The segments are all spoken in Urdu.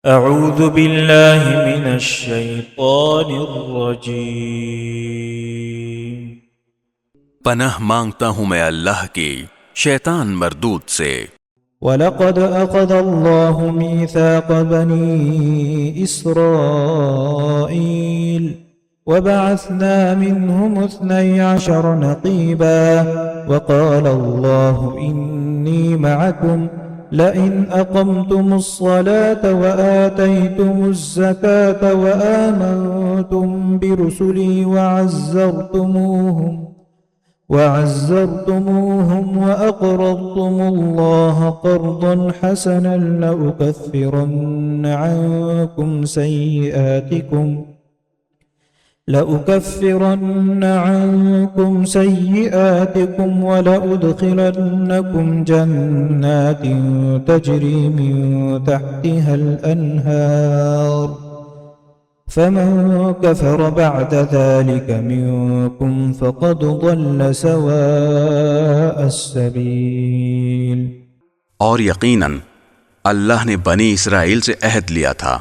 اعوذ باللہ من الشیطان الرجیم۔ پناہ مانگتا ہوں میں اللہ کی شیطان مردود سے۔ وَلَقَدْ أَخَذَ اللَّهُ مِيثَاقَ بَنِي إِسْرَائِيلَ وَبَعَثْنَا مِنْهُمُ 12 نَقِيبًا وَقَالَ اللَّهُ إِنِّي مَعَكُمْ لَئِنْ أَقَمْتُمُ الصَّلَاةَ وَآتَيْتُمُ الزَّكَاةَ وَآمَنْتُمْ بِرُسُلِي وَعَزَّرْتُمُوهُمْ وَأَقْرَضْتُمُ اللَّهَ قَرْضًا حَسَنًا لَأُكَفِّرَنَّ عَنْكُمْ سَيِّئَاتِكُمْ وَلَأُدْخِلَنَّكُمْ جَنَّاتٍ تَجْرِي مِنْ تَحْتِهَا الْأَنْهَارُ فَمَنْ كَفَرَ بَعْدَ ذَلِكَ مِنْكُمْ فَقَدْ ضَلَّ سَوَاءَ السَّبِيلِ۔ اور یقیناً اللہ نے بنی اسرائیل سے عہد لیا تھا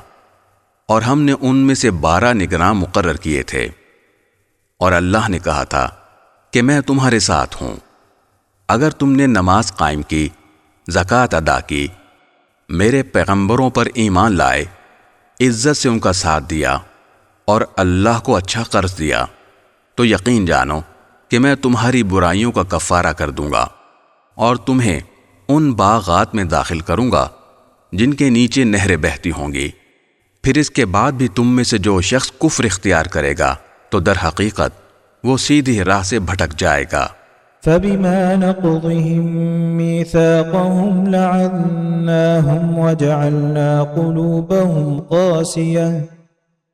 اور ہم نے ان میں سے 12 نگراں مقرر کیے تھے، اور اللہ نے کہا تھا کہ میں تمہارے ساتھ ہوں اگر تم نے نماز قائم کی، زکوٰۃ ادا کی، میرے پیغمبروں پر ایمان لائے، عزت سے ان کا ساتھ دیا اور اللہ کو اچھا قرض دیا، تو یقین جانو کہ میں تمہاری برائیوں کا کفارہ کر دوں گا اور تمہیں ان باغات میں داخل کروں گا جن کے نیچے نہریں بہتی ہوں گی۔ پھر اس کے بعد بھی تم میں سے جو شخص کفر اختیار کرے گا تو در حقیقت وہ سیدھی راہ سے بھٹک جائے گا۔ فَبِمَا نَقْضِهِمْ مِيثَاقَهُمْ لَعَنَّاهُمْ وَجَعَلْنَا قُلُوبَهُمْ قَاسِيَةً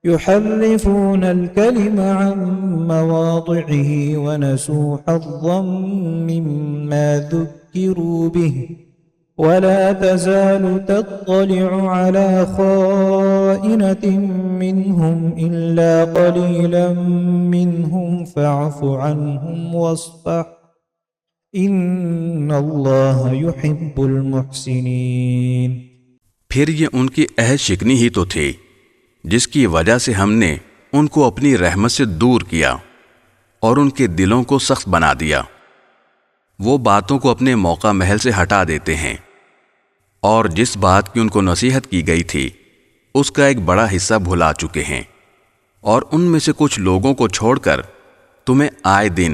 يُحَرِّفُونَ الْكَلِمَ عَن مَّوَاضِعِهِ وَنَسُوا حَظًّا مِّمَّا ذُكِّرُوا بِهِ وَلَا تَزَالُ تَطَّلِعُ عَلَى خَائِنَةٍ مِّنْهُمْ إِلَّا قَلِيلًا مِّنْهُمْ فَاعْفُ عَنْهُمْ وَاصْفَحْ إِنَّ اللَّهَ يُحِبُّ الْمُحْسِنِينَ۔ پھر یہ ان کی عہد شکنی ہی تو تھی جس کی وجہ سے ہم نے ان کو اپنی رحمت سے دور کیا اور ان کے دلوں کو سخت بنا دیا۔ وہ باتوں کو اپنے موقع محل سے ہٹا دیتے ہیں، اور جس بات کی ان کو نصیحت کی گئی تھی اس کا ایک بڑا حصہ بھلا چکے ہیں، اور ان میں سے کچھ لوگوں کو چھوڑ کر تمہیں آئے دن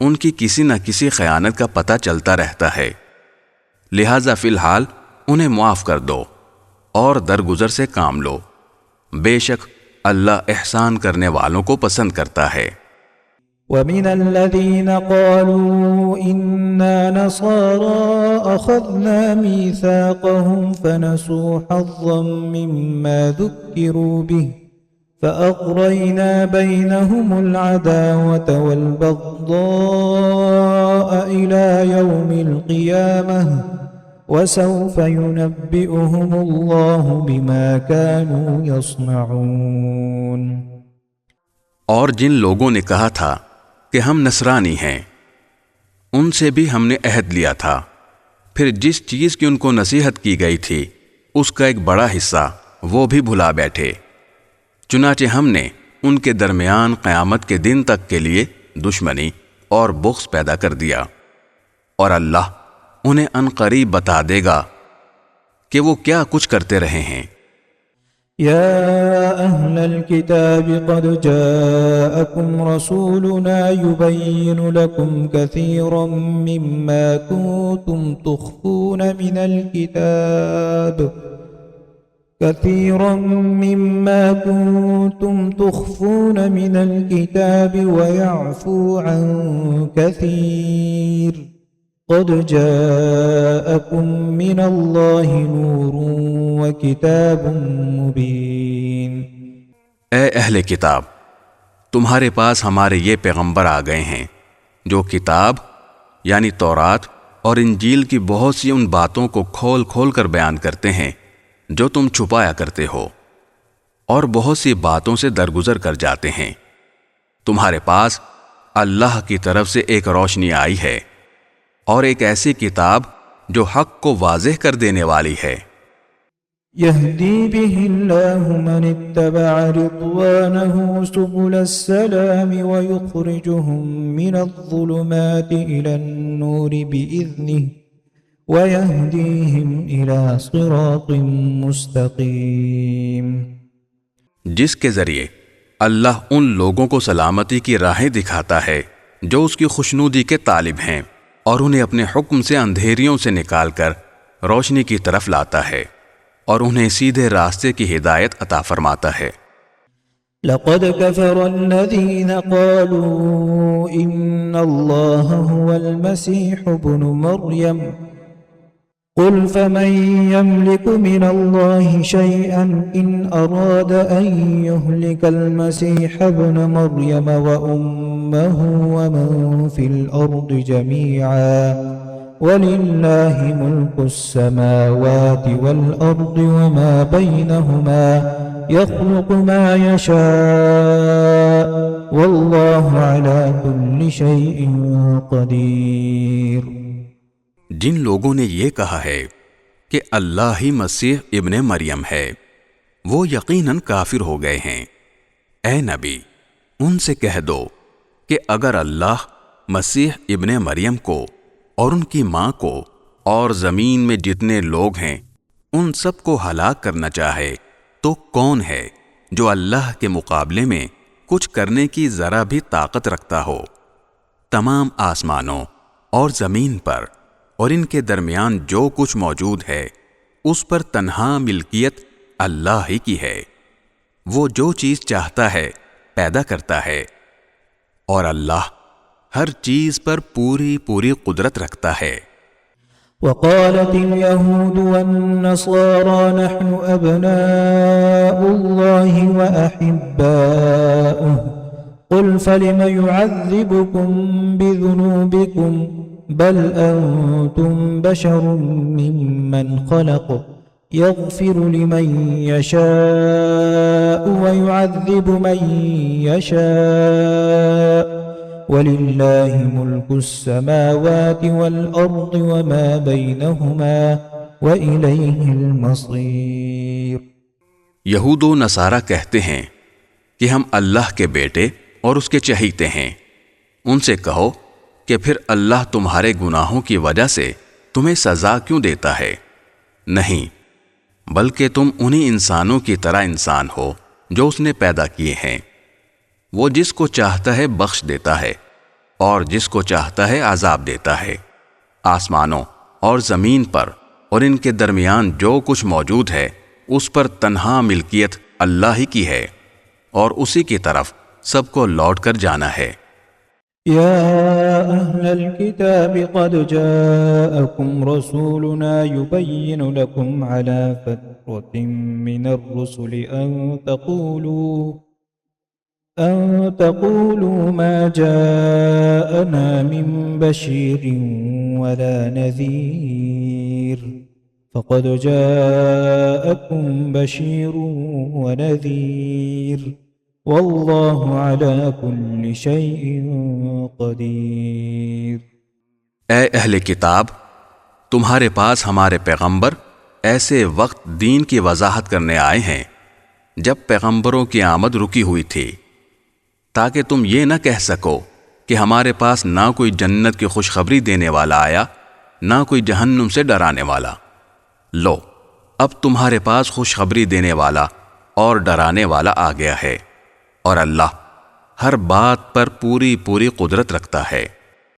ان کی کسی نہ کسی خیانت کا پتہ چلتا رہتا ہے، لہذا فی الحال انہیں معاف کر دو اور درگزر سے کام لو، بے شک اللہ احسان کرنے والوں کو پسند کرتا ہے۔ وَمِنَ الَّذِينَ قَالُوا إِنَّا نَصَارَىٰ أَخَذْنَا مِيثَاقَهُمْ فَنَسُوا حَظًّا مِّمَّا ذُكِّرُوا بِهِ فَأَغْرَيْنَا بَيْنَهُمُ الْعَدَاوَةَ وَالْبَغْضَاءَ إِلَىٰ يَوْمِ الْقِيَامَةِ وَسَوْفَ يُنَبِّئُهُمُ اللَّهُ بِمَا كَانُوا يَصْنَعُونَ۔ اور جن لوگوں نے کہا تھا کہ ہم نصرانی ہیں، ان سے بھی ہم نے عہد لیا تھا، پھر جس چیز کی ان کو نصیحت کی گئی تھی اس کا ایک بڑا حصہ وہ بھی بھلا بیٹھے، چنانچہ ہم نے ان کے درمیان قیامت کے دن تک کے لیے دشمنی اور بغض پیدا کر دیا، اور اللہ انہیں عنقریب بتا دے گا کہ وہ کیا کچھ کرتے رہے ہیں۔ يا أهل الكتاب قد جاءكم رسولنا يبين لكم كثيرا مما كنتم تخفون من الكتاب ويعفو عن كثير قد جاءكم من الله نور وكتاب مبين۔ اے اہل کتاب، تمہارے پاس ہمارے یہ پیغمبر آ گئے ہیں جو کتاب یعنی تورات اور انجیل کی بہت سی ان باتوں کو کھول کھول کر بیان کرتے ہیں جو تم چھپایا کرتے ہو، اور بہت سی باتوں سے درگزر کر جاتے ہیں۔ تمہارے پاس اللہ کی طرف سے ایک روشنی آئی ہے اور ایک ایسی کتاب جو حق کو واضح کر دینے والی ہے۔ يهدي به الله من اتبع رضوانه سبل السلام ويخرجهم من الظلمات إلى النور بإذنه ويهديهم إلى صراط مستقيم. جس کے ذریعے اللہ ان لوگوں کو سلامتی کی راہیں دکھاتا ہے جو اس کی خوشنودی کے طالب ہیں، اور انہیں اپنے حکم سے اندھیریوں سے نکال کر روشنی کی طرف لاتا ہے، اور انہیں سیدھے راستے کی ہدایت عطا فرماتا ہے. لقد كفر الذين قالوا إن الله هو المسيح ابن مريم قل فمن يملك من الله شيئا إن أراد أن يهلك المسيح ابن مريم وأمه ومن في الأرض جميعا وَلِلَّهِ مُلْكُ السَّمَاوَاتِ وَالْأَرْضِ وَمَا بَيْنَهُمَا يَخْلُقُ مَا يَشَاءُ وَاللَّهُ عَلَى كُلِّ شَيْءٍ قَدِيرٌ. جن لوگوں نے یہ کہا ہے کہ اللہ ہی مسیح ابن مریم ہے، وہ یقیناً کافر ہو گئے ہیں. اے نبی، ان سے کہہ دو کہ اگر اللہ مسیح ابن مریم کو اور ان کی ماں کو اور زمین میں جتنے لوگ ہیں ان سب کو ہلاک کرنا چاہے تو کون ہے جو اللہ کے مقابلے میں کچھ کرنے کی ذرا بھی طاقت رکھتا ہو؟ تمام آسمانوں اور زمین پر اور ان کے درمیان جو کچھ موجود ہے اس پر تنہا ملکیت اللہ ہی کی ہے. وہ جو چیز چاہتا ہے پیدا کرتا ہے، اور اللہ ہر چیز پر پوری قدرت رکھتا ہے. وقالت اليهود والنصارى نحن أبناء الله وأحباؤه قل فلم يعذبكم بذنوبكم بل أنتم بشر ممن خلق يغفر لمن يشاء ويعذب من يشاء وَلِلَّهِ مُلْكُ السَّمَاوَاتِ وَالْأَرْضِ وَمَا بَيْنَهُمَا وَإِلَيْهِ الْمَصِيرُ. یہود و نصارہ کہتے ہیں کہ ہم اللہ کے بیٹے اور اس کے چہیتے ہیں. ان سے کہو کہ پھر اللہ تمہارے گناہوں کی وجہ سے تمہیں سزا کیوں دیتا ہے؟ نہیں، بلکہ تم انہی انسانوں کی طرح انسان ہو جو اس نے پیدا کیے ہیں. وہ جس کو چاہتا ہے بخش دیتا ہے اور جس کو چاہتا ہے عذاب دیتا ہے. آسمانوں اور زمین پر اور ان کے درمیان جو کچھ موجود ہے اس پر تنہا ملکیت اللہ ہی کی ہے، اور اسی کی طرف سب کو لوٹ کر جانا ہے. یا اہل الکتاب قد جاءکم رسولنا یبین لکم علی فترۃ من الرسل أن تقولوا ما جاءنا من بشير ولا نذير فقد جاءكم بشير ونذير والله على كل شيء قدير. اے اہل کتاب، تمہارے پاس ہمارے پیغمبر ایسے وقت دین کی وضاحت کرنے آئے ہیں جب پیغمبروں کی آمد رکی ہوئی تھی، تاکہ تم یہ نہ کہہ سکو کہ ہمارے پاس نہ کوئی جنت کی خوشخبری دینے والا آیا نہ کوئی جہنم سے ڈرانے والا. لو، اب تمہارے پاس خوشخبری دینے والا اور ڈرانے والا آ گیا ہے، اور اللہ ہر بات پر پوری قدرت رکھتا ہے.